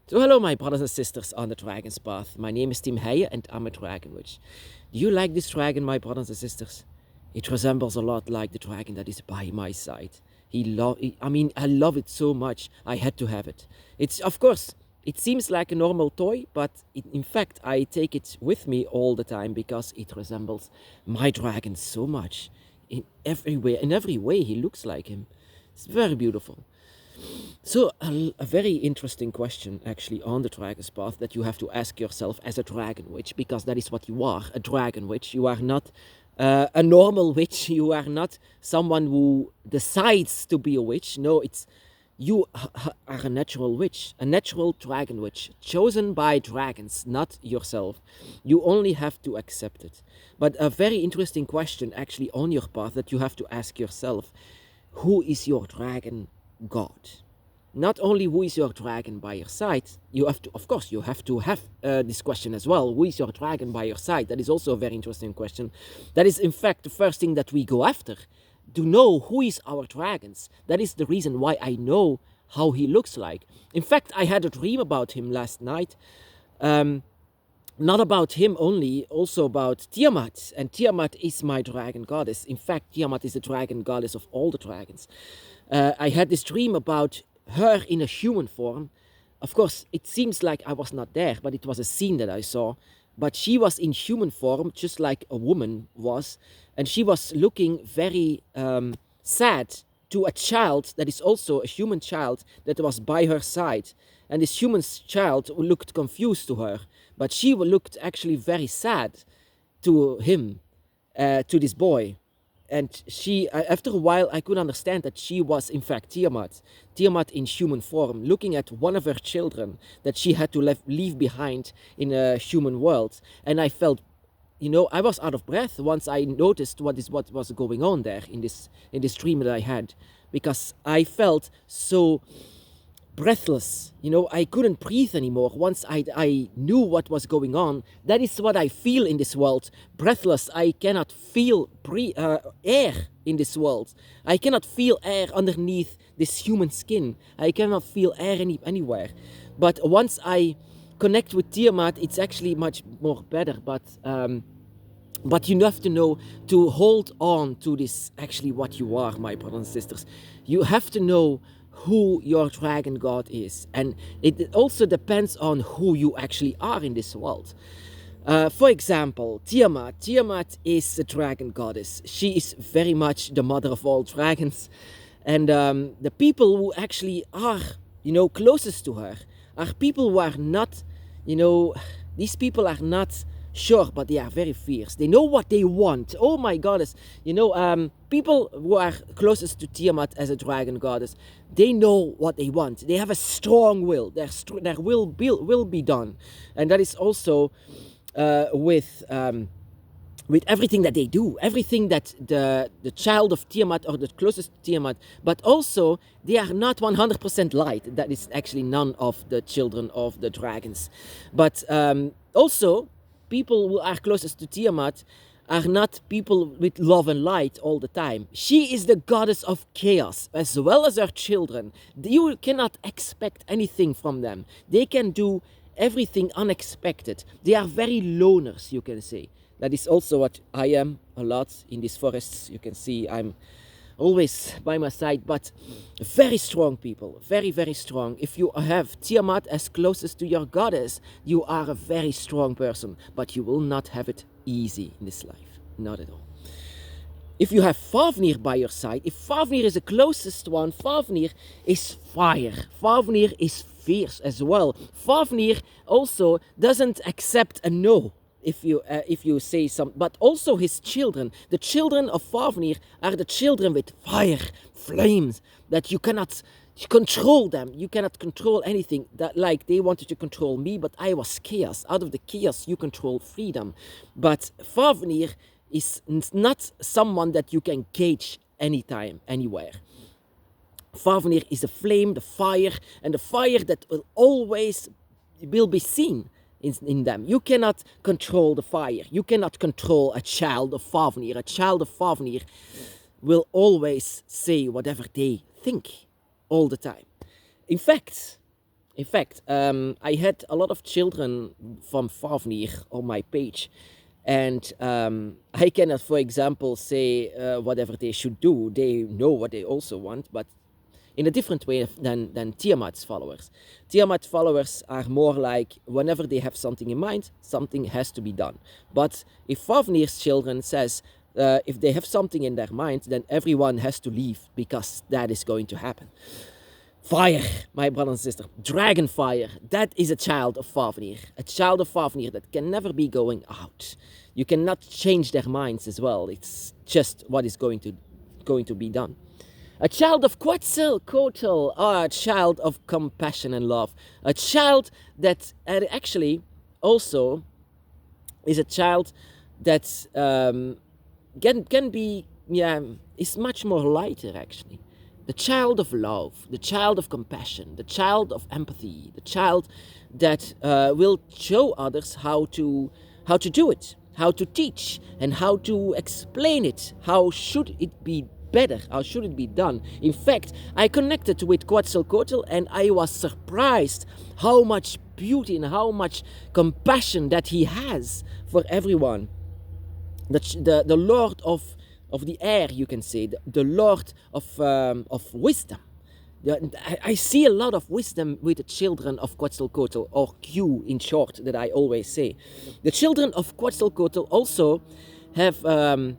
So hello my brothers and sisters on the Dragon's Path. My name is Tim Heijen and I'm a Dragon Witch. Do you like this dragon, my brothers and sisters? It resembles a lot like the dragon that is by my side. I love it so much. I had to have it. Of course, it seems like a normal toy, but in fact I take it with me all the time because it resembles my dragon so much. In every way he looks like him. It's very beautiful. So, a very interesting question actually on the Dragon's Path that you have to ask yourself as a Dragon Witch, because that is what you are, a Dragon Witch. You are not a normal witch. You are not someone who decides to be a witch. No, are a natural witch, a natural Dragon Witch, chosen by dragons, not yourself. You only have to accept it. But a very interesting question actually on your path that you have to ask yourself: who is your dragon God? Not only who is your dragon by your side, you have to have this question as well. Who is your dragon by your side? That is also a very interesting question. That is in fact the first thing that we go after, to know who is our dragons. That is the reason why I know how he looks like. In fact, I had a dream about him last night. Not about him only, also about Tiamat. And Tiamat is my dragon goddess. In fact, Tiamat is the dragon goddess of all the dragons. I had this dream about her in a human form. Of course, it seems like I was not there, but it was a scene that I saw. But she was in human form, just like a woman was. And she was looking very sad to a child that is also a human child that was by her side. And this human child looked confused to her. But she looked actually very sad to him, to this boy. And she, after a while, I could understand that she was, in fact, Tiamat in human form, looking at one of her children that she had to leave behind in a human world. And I felt, I was out of breath once I noticed what was going on there in this dream that I had, because I felt so breathless. I couldn't breathe anymore once I knew what was going on. That is what I feel in this world. Breathless. I cannot feel air in this world. I cannot feel air underneath this human skin. I cannot feel air anywhere. But once I connect with Tiamat, it's actually much more better. But you have to know to hold on to this, actually what you are, my brothers and sisters. You have to know who your dragon god is, and it also depends on who you actually are in this world. For example, Tiamat is a dragon goddess. She is very much the mother of all dragons, and the people who actually are closest to her are people who are not, these people are not sure, but they are very fierce. They know what they want. Oh my goddess. People who are closest to Tiamat as a dragon goddess, they know what they want. They have a strong will. Their will be done. And that is also with everything that they do, everything that the child of Tiamat or the closest to Tiamat, but also they are not 100% light. That is actually none of the children of the dragons. But also, people who are closest to Tiamat are not people with love and light all the time. She is the goddess of chaos, as well as her children. You cannot expect anything from them. They can do everything unexpected. They are very loners, you can say. That is also what I am a lot in these forests. You can see I'm always by my side, but very strong people, very, very strong. If you have Tiamat as closest to your goddess, you are a very strong person, but you will not have it easy in this life, not at all. If you have Fafnir by your side, if Fafnir is the closest one, Fafnir is fire. Fafnir is fierce as well. Fafnir also doesn't accept a no. If you say something, but also his children. The children of Fafnir are the children with fire, flames, that you cannot control them. You cannot control anything. That, like, they wanted to control me, but I was chaos. Out of the chaos, you control freedom. But Fafnir is not someone that you can cage anytime, anywhere. Fafnir is the flame, the fire, and the fire that will always be seen in them. You cannot control the fire. You cannot control a child of Fafnir. A child of Fafnir will always say whatever they think all the time. In fact, In fact, I had a lot of children from Fafnir on my page, and I cannot, for example, say whatever they should do. They know what they also want, but in a different way than Tiamat's followers. Tiamat followers are more like whenever they have something in mind, something has to be done. But if Fafnir's children says if they have something in their mind, then everyone has to leave because that is going to happen. Fire, my brother and sister, dragon fire, that is a child of Fafnir. A child of Fafnir that can never be going out. You cannot change their minds as well. It's just what is going to be done. A child of Quetzalcoatl, a child of compassion and love. A child that actually also is a child that can be, is much more lighter actually. The child of love, the child of compassion, the child of empathy, the child that will show others how to do it, how to teach, and how to explain it. How should it be better? How should it be done? In fact, I connected with Quetzalcoatl and I was surprised how much beauty and how much compassion that he has for everyone. The Lord of the air, you can say, the Lord of wisdom. I see a lot of wisdom with the children of Quetzalcoatl, or Q in short, that I always say. The children of Quetzalcoatl also have a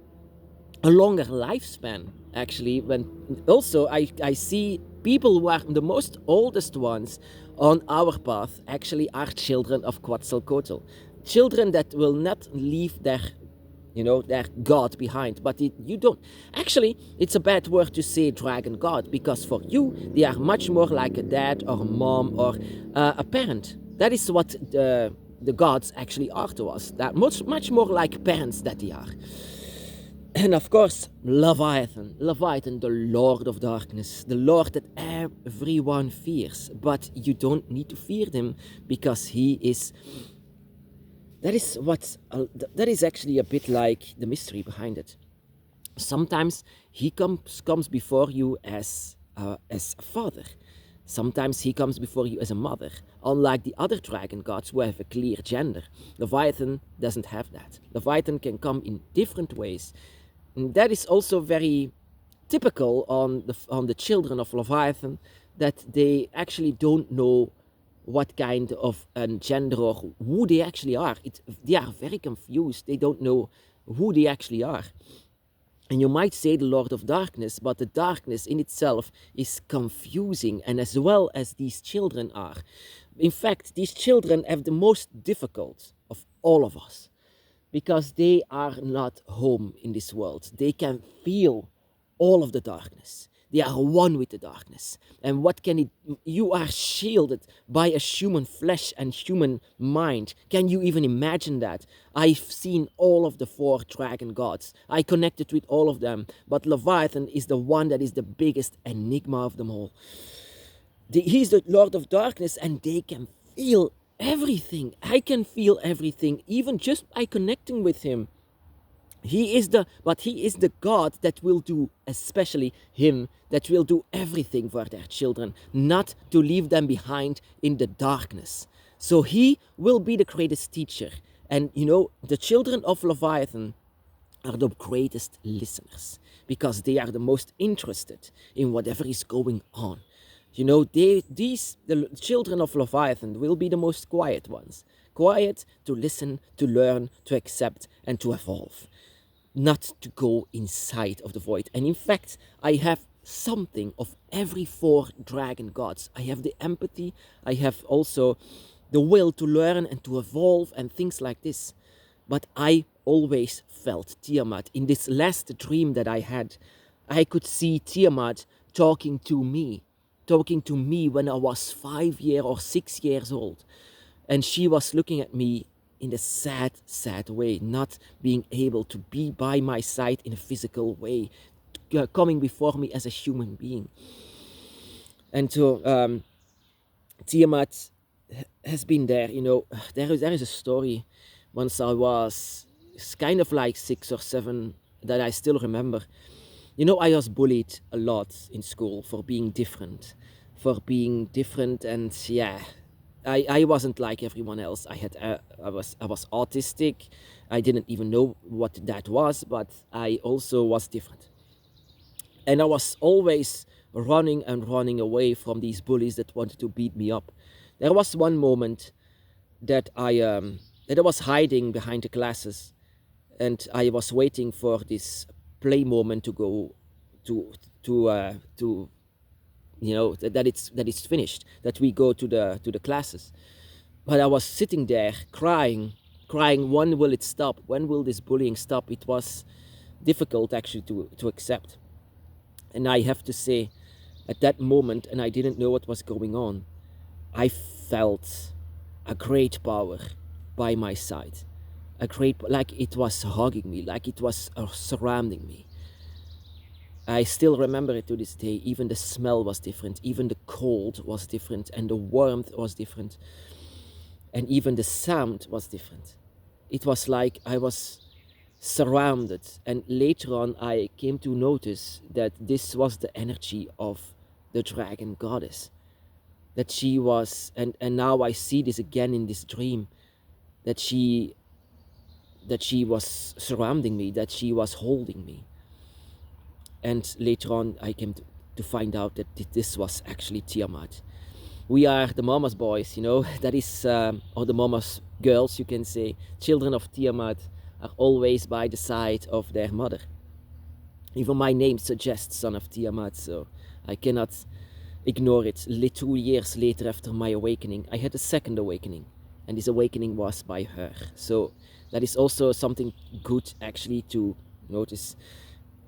longer lifespan, actually. When also I see people who are the most oldest ones on our path actually are children of Quetzalcoatl. Children that will not leave their God behind. But you don't. Actually, it's a bad word to say dragon God, because for you, they are much more like a dad or a mom or a parent. That is what the gods actually are to us. That much more like parents that they are. And of course, Leviathan, the Lord of Darkness, the Lord that everyone fears. But you don't need to fear him, because he is... That is actually a bit like the mystery behind it. Sometimes he comes before you as a father. Sometimes he comes before you as a mother. Unlike the other dragon gods who have a clear gender, Leviathan doesn't have that. Leviathan can come in different ways. And that is also very typical on the children of Leviathan, that they actually don't know what kind of gender or who they actually are. They are very confused. They don't know who they actually are. And you might say the Lord of Darkness, but the darkness in itself is confusing, and as well as these children are. In fact, these children have the most difficult of all of us, because they are not home in this world. They can feel all of the darkness. They are one with the darkness. And what can it... You are shielded by a human flesh and human mind. Can you even imagine that? I've seen all of the 4 dragon gods. I connected with all of them. But Leviathan is the one that is the biggest enigma of them all. He's the Lord of Darkness, and they can feel everything. I can feel everything, even just by connecting with him. He is the God that will do, especially him, that will do everything for their children, not to leave them behind in the darkness. So he will be the greatest teacher. And the children of Leviathan are the greatest listeners, because they are the most interested in whatever is going on. The children of Leviathan will be the most quiet ones. Quiet to listen, to learn, to accept, and to evolve. Not to go inside of the void. And in fact, I have something of every 4 dragon gods. I have the empathy, I have also the will to learn and to evolve and things like this. But I always felt Tiamat. In this last dream that I had, I could see Tiamat talking to me when I was 5 or 6 years old. And she was looking at me in a sad, sad way, not being able to be by my side in a physical way, coming before me as a human being. And so Tiamat has been there. There is a story. Once I was kind of like 6 or 7 that I still remember. I was bullied a lot in school for being different, for being different. And yeah, I wasn't like everyone else. I was autistic. I didn't even know what that was, but I also was different. And I was always running and running away from these bullies that wanted to beat me up. There was one moment that I was hiding behind the classes, and I was waiting for this play moment to go to that it's finished, that we go to the classes. But I was sitting there crying. When will it stop? When will this bullying stop? It was difficult actually to accept. And I have to say, at that moment, and I didn't know what was going on, I felt a great power by my side. Like it was hugging me, like it was surrounding me. I still remember it to this day. Even the smell was different, even the cold was different, and the warmth was different, and even the sound was different. It was like I was surrounded, and later on I came to notice that this was the energy of the dragon goddess. That she was, and now I see this again in this dream, that she was surrounding me, that she was holding me. And later on I came to find out that this was actually Tiamat. We are the mama's boys, that is, or the mama's girls, you can say. Children of Tiamat are always by the side of their mother. Even my name suggests son of Tiamat, so I cannot ignore it. 2 years later, after my awakening, I had a second awakening, and this awakening was by her. So that is also something good actually to notice.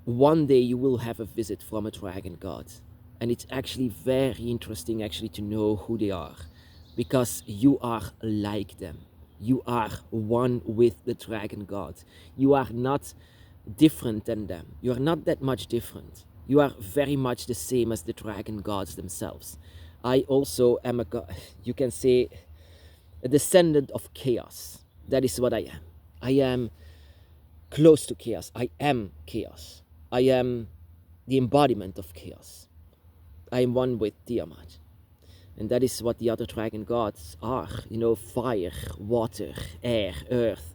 One day you will have a visit from a dragon god, and it's actually very interesting actually to know who they are, because you are like them. You are one with the dragon god. You are not different than them. You are not that much different. You are very much the same as the dragon gods themselves. I also am you can say, a descendant of chaos. That is what I am. I am close to chaos. I am chaos. I am the embodiment of chaos. I am one with Tiamat. And that is what the other dragon gods are. Fire, water, air, earth.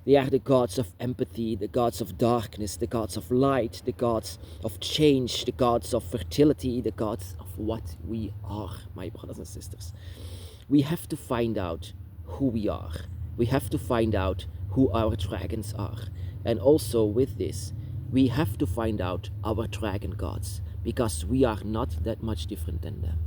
They are the gods of empathy, the gods of darkness, the gods of light, the gods of change, the gods of fertility, the gods of what we are, my brothers and sisters. We have to find out who we are. We have to find out who our dragons are. And also with this, we have to find out our dragon gods, because we are not that much different than them.